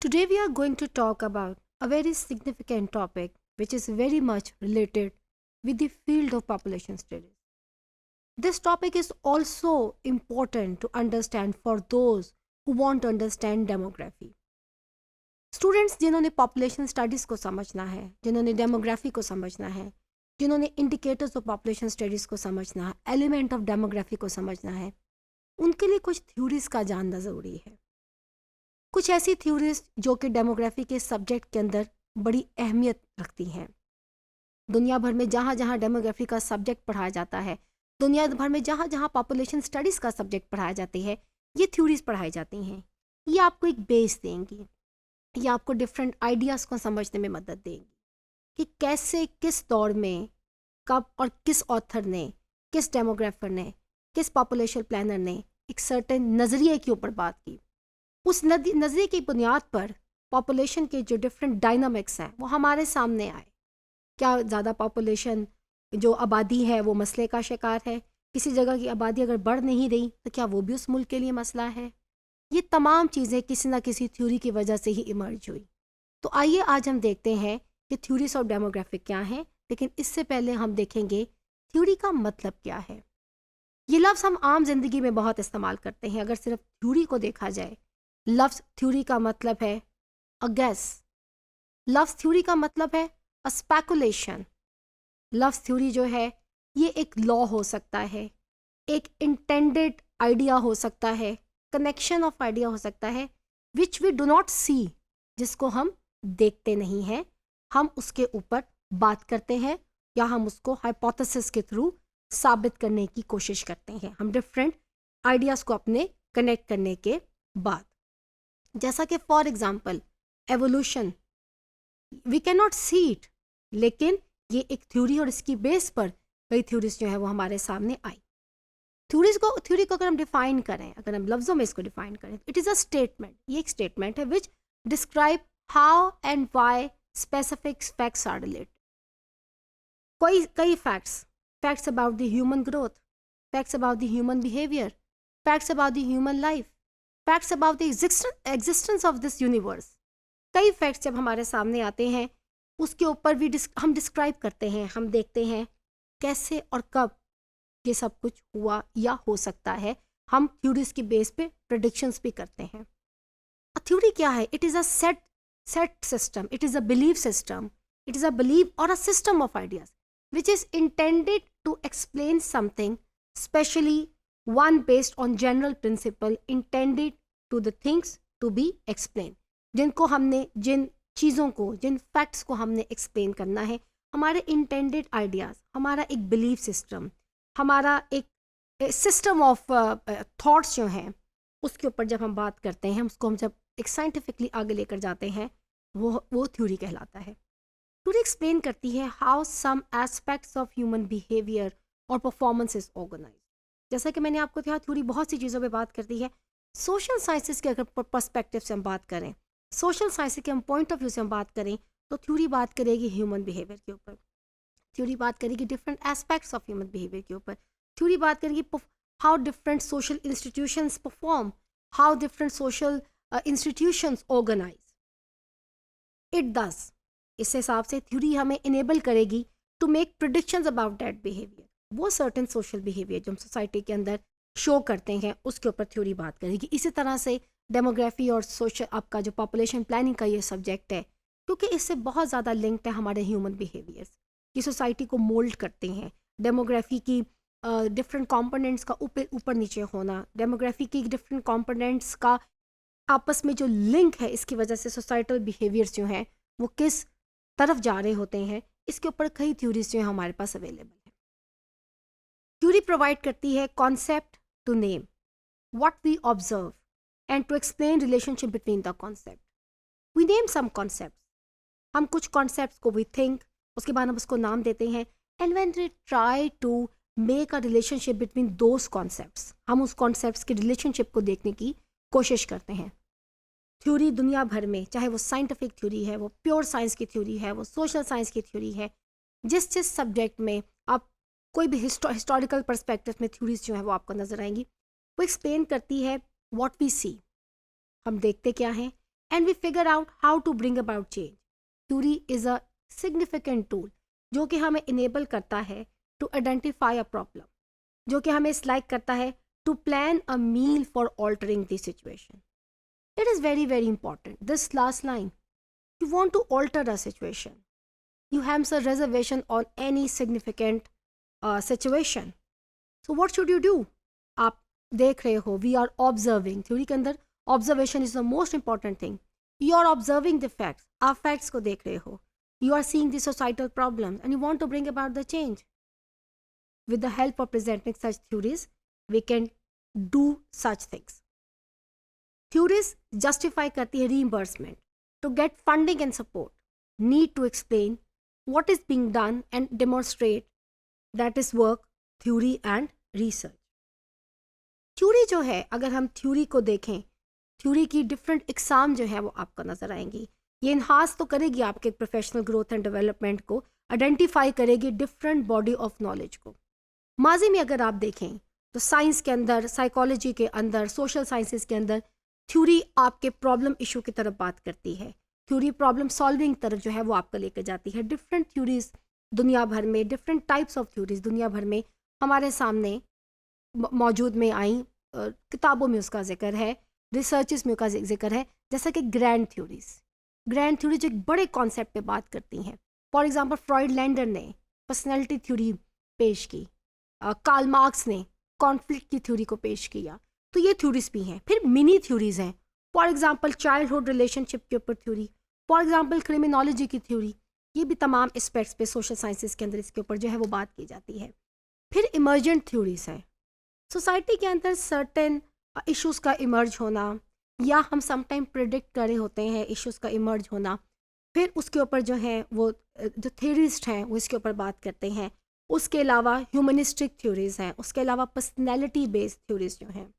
Today we are going to talk about a very significant topic which is very much related with the field of population studies. This topic is also important to understand for those who want to understand demography. Students जिन्होंने population studies को समझना है, जिन्होंने demography को समझना है, जिन्होंने indicators of population studies को समझना है, एलिमेंट ऑफ डेमोग्राफी को समझना है, उनके लिए कुछ थ्योरीज का जानना ज़रूरी है। कुछ ऐसी थ्योरीज जो कि डेमोग्राफी के सब्जेक्ट के अंदर बड़ी अहमियत रखती हैं। दुनिया भर में जहाँ जहाँ डेमोग्राफी का सब्जेक्ट पढ़ाया जाता है, दुनिया भर में जहाँ जहाँ पॉपुलेशन स्टडीज़ का सब्जेक्ट पढ़ाया जाती है, ये थ्योरीज पढ़ाई जाती हैं। ये आपको एक बेस देंगी, ये आपको डिफरेंट आइडियाज़ को समझने में मदद देंगी कि कैसे, किस दौर में, कब और किस ऑथर ने, किस डेमोग्राफर ने, किस पॉपुलेशन प्लानर ने एक सर्टेन नज़रिए के ऊपर बात की। उस नज़रिए की बुनियाद पर पॉपुलेशन के जो डिफरेंट डायनामिक्स हैं वो हमारे सामने आए। क्या ज़्यादा पॉपुलेशन, जो आबादी है वो मसले का शिकार है? किसी जगह की आबादी अगर बढ़ नहीं रही तो क्या वो भी उस मुल्क के लिए मसला है? ये तमाम चीज़ें किसी ना किसी थ्योरी की वजह से ही इमर्ज हुई। तो आइए आज हम देखते हैं कि थ्योरीज ऑफ डेमोग्राफिक क्या हैं, लेकिन इससे पहले हम देखेंगे थ्योरी का मतलब क्या है। ये लफ्ज़ हम आम जिंदगी में बहुत इस्तेमाल करते हैं। अगर सिर्फ थ्योरी को देखा जाए, लफ्ज़ थ्योरी का मतलब है अ गेस, लफ्ज़ थ्योरी का मतलब है अ स्पेकुलेशन। लफ्ज़ थ्योरी जो है ये एक लॉ हो सकता है, एक इंटेंडेड आइडिया हो सकता है, कनेक्शन ऑफ आइडिया हो सकता है, विच वी डू नॉट सी, जिसको हम देखते नहीं हैं, हम उसके ऊपर बात करते हैं या हम उसको हाइपोथेसिस के थ्रू साबित करने की कोशिश करते हैं। हम डिफरेंट आइडियाज़ को अपने कनेक्ट करने के बाद, जैसा कि for example evolution, we can not see it, लेकिन ये एक थ्योरी और इसकी बेस पर कई थ्योरीज जो है वो हमारे सामने आई। थ्योरी को अगर हम डिफाइन करें, अगर हम लफ्ज़ों में इसको डिफाइन करें, इट इज़ अ स्टेटमेंट, ये एक स्टेटमेंट है which describe how and why specific facts are related. कई facts about the human growth, facts about the human behaviour, facts about the human life, facts about the existence of this universe. कई facts जब हमारे सामने आते हैं उसके ऊपर भी हम डिस्क्राइब करते हैं, हम देखते हैं कैसे और कब ये सब कुछ हुआ या हो सकता है। हम थ्योरीज की बेस पे प्रेडिक्शंस भी करते हैं। थ्योरी क्या है? It is a set system, it is a belief system, it is a belief और a system of ideas which is intended to explain something, especially one based on general principle intended to the things to be explained। जिन चीज़ों को, जिन facts को हमने explain करना है, हमारे intended ideas, हमारा एक बिलीफ सिस्टम, हमारा एक सिस्टम ऑफ थॉट्स जो हैं, उसके ऊपर जब हम बात करते हैं, उसको हम जब एक साइंटिफिकली आगे लेकर जाते हैं, वो थ्योरी कहलाता है। थ्योरी एक्सप्लेन करती है how some aspects of human behaviour और परफॉर्मेंस इज ऑर्गेनाइज। जैसा कि मैंने आपको कहा, थ्योरी बहुत सी चीज़ों पे बात करती है। सोशल साइंसेस के अगर पर्सपेक्टिव से हम बात करें, सोशल साइंस के हम पॉइंट ऑफ व्यू से हम बात करें, तो थ्योरी बात करेगी ह्यूमन बिहेवियर के ऊपर, थ्योरी बात करेगी different aspects of human behaviour के ऊपर, थ्योरी बात करेगी how different social institutions perform, how different social institutions organise it does. इस हिसाब से थ्योरी हमें इनेबल करेगी to make predictions about that behaviour. वो सर्टेन सोशल बिहेवियर जो हम सोसाइटी के अंदर शो करते हैं, उसके ऊपर थ्योरी बात करेगी। इसी तरह से डेमोग्राफी और सोशल, आपका जो पॉपुलेशन प्लानिंग का ये सब्जेक्ट है, क्योंकि इससे बहुत ज़्यादा लिंक्ड है हमारे ह्यूमन बिहेवियर्स की, सोसाइटी को मोल्ड करते हैं। डेमोग्राफी की डिफरेंट कंपोनेंट्स का ऊपर नीचे होना, डेमोग्राफी की डिफरेंट कंपोनेंट्स का आपस में जो लिंक है, इसकी वजह से सोसाइटल बिहेवियर्स जो हैं वो किस तरफ जा रहे होते हैं, इसके ऊपर कई थ्योरीज जो हैं हमारे पास अवेलेबल है। थ्योरी प्रोवाइड करती है concept to name what we observe and to explain relationship between the concept. We name some concept, हम कुछ कॉन्सेप्ट को वी थिंक, उसके बाद हम उसको नाम देते हैं, and when we try to make a relationship between those concepts, हम उस कॉन्सेप्ट्स के रिलेशनशिप को देखने की कोशिश करते हैं। थ्योरी दुनिया भर में, चाहे वो साइंटिफिक थ्योरी है, वो प्योर साइंस की थ्योरी है, वो सोशल साइंस की थ्योरी है, जिस सब्जेक्ट में आप कोई भी हिस्टोरिकल पर्सपेक्टिव में थ्योरीज जो है वो आपको नजर आएंगी, वो एक्सप्लेन करती है व्हाट वी सी, हम देखते क्या हैं, and we figure out how to bring about change. Theory is a significant tool जो कि हमें enable करता है to identify a problem, जो कि हमें like करता है to plan a meal for altering the situation. It is very very important. This last line, you want to alter a situation. You have a reservation on any significant situation. So what should you do? आप देख रहे हो, we are observing. Theory के अंदर observation is the most important thing. You are observing the facts. आप facts को देख रहे हो. You are seeing the societal problems and you want to bring about the change. With the help of presenting such theories, we can do such things. Theories justify करती है reimbursement. To get funding and support, need to explain what is being done and demonstrate that is work, theory and research. Theory जो है, अगर हम theory को देखें, theory की different exam जो है वो आपको नज़र आएंगी. ये इन्हांस तो करेगी आपके प्रोफेशनल ग्रोथ एंड डेवलपमेंट को, आइडेंटिफाई करेगी डिफरेंट बॉडी ऑफ नॉलेज को. माजी में अगर आप देखें तो साइंस के अंदर, साइकोलॉजी के अंदर, सोशल साइंसेस के अंदर थ्योरी आपके प्रॉब्लम इशू की तरफ बात करती है. थ्योरी प्रॉब्लम सॉल्विंग तरफ जो है वो आपको लेकर जाती है. डिफरेंट थ्योरीज दुनिया भर में, डिफरेंट टाइप्स ऑफ थ्योरीज दुनिया भर में हमारे सामने मौजूद में आई. किताबों में उसका जिक्र है, रिसर्चेस में उसका जिक्र है, जैसा कि ग्रैंड थ्योरीज. ग्रैंड थ्योरीज एक बड़े कॉन्सेप्ट पे बात करती हैं. फॉर एग्जांपल फ्रॉइड लैंडर ने पर्सनैलिटी थ्योरी पेश की, कार्ल मार्क्स ने कॉन्फ्लिक्ट की थ्योरी को पेश किया. तो ये थ्योरीज भी हैं. फिर मिनी थ्योरीज हैं. फॉर एग्जांपल चाइल्डहुड रिलेशनशिप के ऊपर थ्योरी, फॉर एग्जांपल क्रिमिनोलॉजी की थ्योरी. ये भी तमाम एस्पेक्ट्स पे सोशल साइंसेस के अंदर इसके ऊपर जो है वो बात की जाती है. फिर इमर्जेंट थ्योरीज हैं. सोसाइटी के अंदर सर्टेन इश्यूज़ का इमर्ज होना, या हम समटाइम प्रिडिक्ट कर रहे होते हैं इश्यूज़ का इमर्ज होना. फिर उसके ऊपर जो है वो जो थ्योरिस्ट हैं वो इसके ऊपर बात करते हैं. उसके अलावा ह्यूमनिस्टिक थ्योरीज हैं. उसके अलावा पर्सनैलिटी बेस्ड थ्योरीज जो हैं.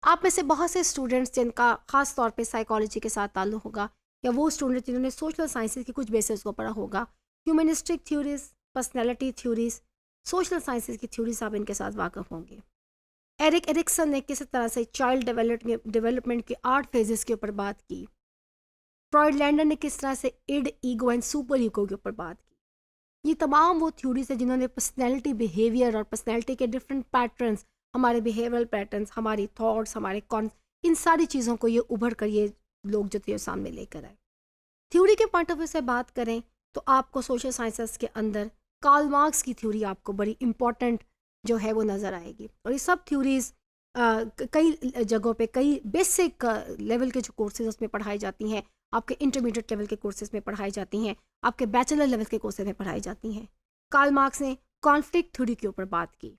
आप में से बहुत से स्टूडेंट्स जिनका ख़ास तौर पे साइकोलॉजी के साथ ताल्लुक़ होगा, या वो स्टूडेंट जिन्होंने सोशल साइंसेज की कुछ बेसिस को पढ़ा होगा, humanistic theories, personality theories, social sciences की थ्योरीज आप इनके साथ वाकिफ़ होंगे. एरिक एरिक्सन ने किस तरह से चाइल्ड डेवलपमेंट के 8 फेजेस के ऊपर बात की. फ्रॉइड लैंडर ने किस तरह से id, ego and super ego के ऊपर बात की. ये तमाम वो थ्योरीज है जिन्होंने पर्सनैलिटी बिहेवियर और पर्सनैलिटी के डिफरेंट पैटर्न्स, हमारे बिहेवियरल पैटर्न्स, हमारी थॉट्स, हमारे इन सारी चीज़ों को ये उभर कर ये लोग जो थे सामने लेकर आए. थ्योरी के पॉइंट ऑफ व्यू से बात करें तो आपको सोशल साइंसेस के अंदर कार्ल मार्क्स की थ्योरी आपको बड़ी इंपॉर्टेंट जो है वो नज़र आएगी. और ये सब थ्योरीज कई जगहों पे, कई बेसिक लेवल के जो कोर्सेज उसमें पढ़ाई जाती हैं, आपके इंटरमीडिएट लेवल के कोर्सेज में पढ़ाई जाती हैं, आपके बैचलर लेवल के कोर्सेज में पढ़ाई जाती हैं. कार्ल मार्क्स ने कॉन्फ्लिक्ट थ्योरी के ऊपर बात की.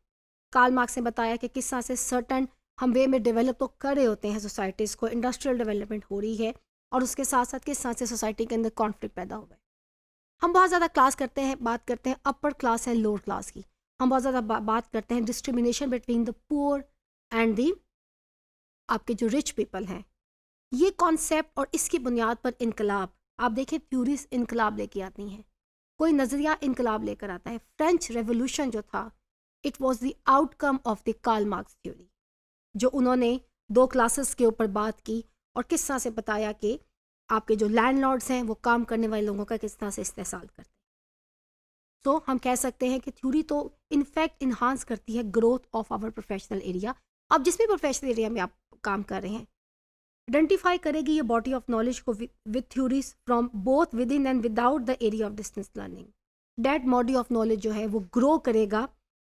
कार्ल मार्क्स ने बताया कि किस तरह से सर्टन हम वे में डेवलप तो कर रहे होते हैं सोसाइटीज़ को, इंडस्ट्रियल डेवलपमेंट हो रही है, और उसके साथ साथ किस तरह से सोसाइटी के अंदर कॉन्फ्लिक्ट पैदा हुआ है. हम बहुत ज़्यादा बात करते हैं upper class and lower class की. हम बहुत ज़्यादा बात करते हैं discrimination between the poor and the आपके जो रिच पीपल हैं. ये कॉन्सेप्ट और इसकी बुनियाद पर इनकलाब, आप देखें थ्योरीज इनकलाब लेके आती हैं. कोई नज़रिया इनकलाब लेकर आता है. फ्रेंच रेवोल्यूशन जो था, it was the outcome of the Karl Marx theory, जो उन्होंने 2 क्लासेस के ऊपर बात की और किस तरह से बताया कि आपके जो लैंडलॉर्ड्स हैं वो काम करने वाले लोगों का किस तरह से इस्तेहसाल करते हैं. तो हम कह सकते हैं कि थ्योरी तो इनफैक्ट इन्हांस करती है growth of our professional area. अब जिस भी प्रोफेशनल एरिया में आप काम कर रहे हैं, आइडेंटिफाई करेगी ये बॉडी ऑफ नॉलेज को with theories from both with in and without the area of distance learning. That body of knowledge जो है वो ग्रो करेगा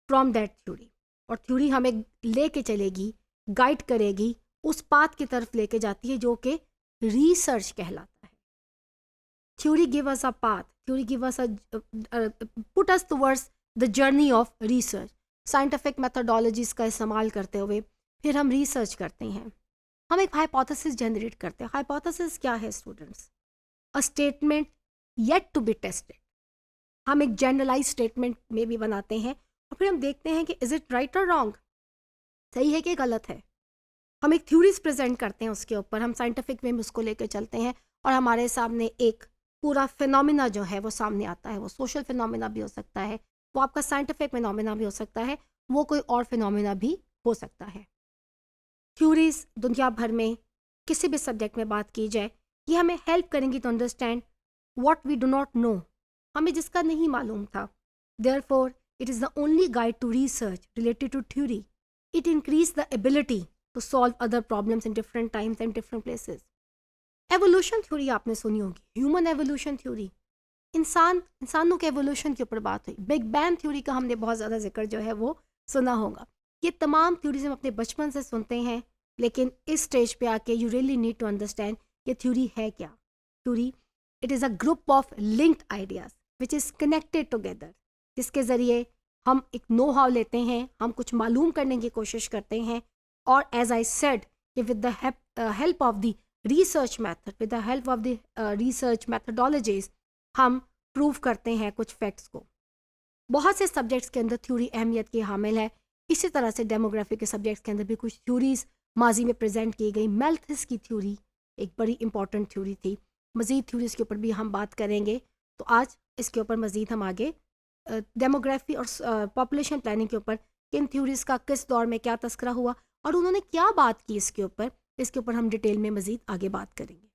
फ्रॉम दैट थ्योरी, और थ्योरी हमें लेके चलेगी, गाइड करेगी, उस पाथ की तरफ लेके जाती है जो कि रिसर्च कहलाता है. Theory give us a path, theory give us put us towards the journey of research. Scientific methodologies का इस्तेमाल करते हुए फिर हम रिसर्च करते हैं, हम एक हाइपोथेसिस जनरेट करते हैं. हाइपोथेसिस क्या है students? A statement yet to be tested. हम एक जनरलाइज स्टेटमेंट में भी बनाते हैं और फिर हम देखते हैं कि इज इट राइट और रॉन्ग, सही है कि गलत है. हम एक थ्योरीज प्रेजेंट करते हैं, उसके ऊपर हम साइंटिफिक वे में उसको लेकर चलते हैं और हमारे सामने एक पूरा फिनोमिना जो है वो सामने आता है. वो सोशल फिनोमिना भी हो सकता है, वो आपका साइंटिफिक फिनोमिना भी हो सकता है, वो कोई और फिनोमिना भी हो सकता है. थ्योरीज दुनिया भर में किसी भी सब्जेक्ट में बात की जाए, ये हमें हेल्प करेंगी to understand what we do not know, हमें जिसका नहीं मालूम था. Therefore it is the only guide to research related to theory. It increases the ability to solve other problems in different times and different places. Evolution theory आपने सुनी होगी, human evolution theory. इंसानों के एवोल्यूशन के ऊपर बात हुई. Big bang theory का हमने बहुत ज़्यादा जिक्र जो है वो सुना होगा. ये तमाम थ्योरीज हम अपने बचपन से सुनते हैं, लेकिन इस स्टेज पे आके you really need to understand ये थ्योरी है क्या. Theory it is a group of linked ideas which is connected together, जिसके ज़रिए हम एक नो हाउ लेते हैं, हम कुछ मालूम करने की कोशिश करते हैं, और एज आई सेड कि with the help of the research method, with the help of the research methodologies हम प्रूव करते हैं कुछ फैक्ट्स को. बहुत से सब्जेक्ट्स के अंदर थ्योरी अहमियत की हामिल है. इसी तरह से डेमोग्राफी के सब्जेक्ट्स के अंदर भी कुछ थ्योरीज माजी में प्रेजेंट की गई. मैल्थस की थ्योरी एक बड़ी इंपॉर्टेंट थ्योरी थी. मज़ीद थ्योरीज के ऊपर भी हम बात करेंगे. तो आज इसके ऊपर मज़ीद हम आगे डेमोग्राफी और पॉपुलेशन प्लानिंग के ऊपर किन थ्योरीज का किस दौर में क्या तस्करा हुआ और उन्होंने क्या बात की इसके ऊपर हम डिटेल में मज़ीद आगे बात करेंगे.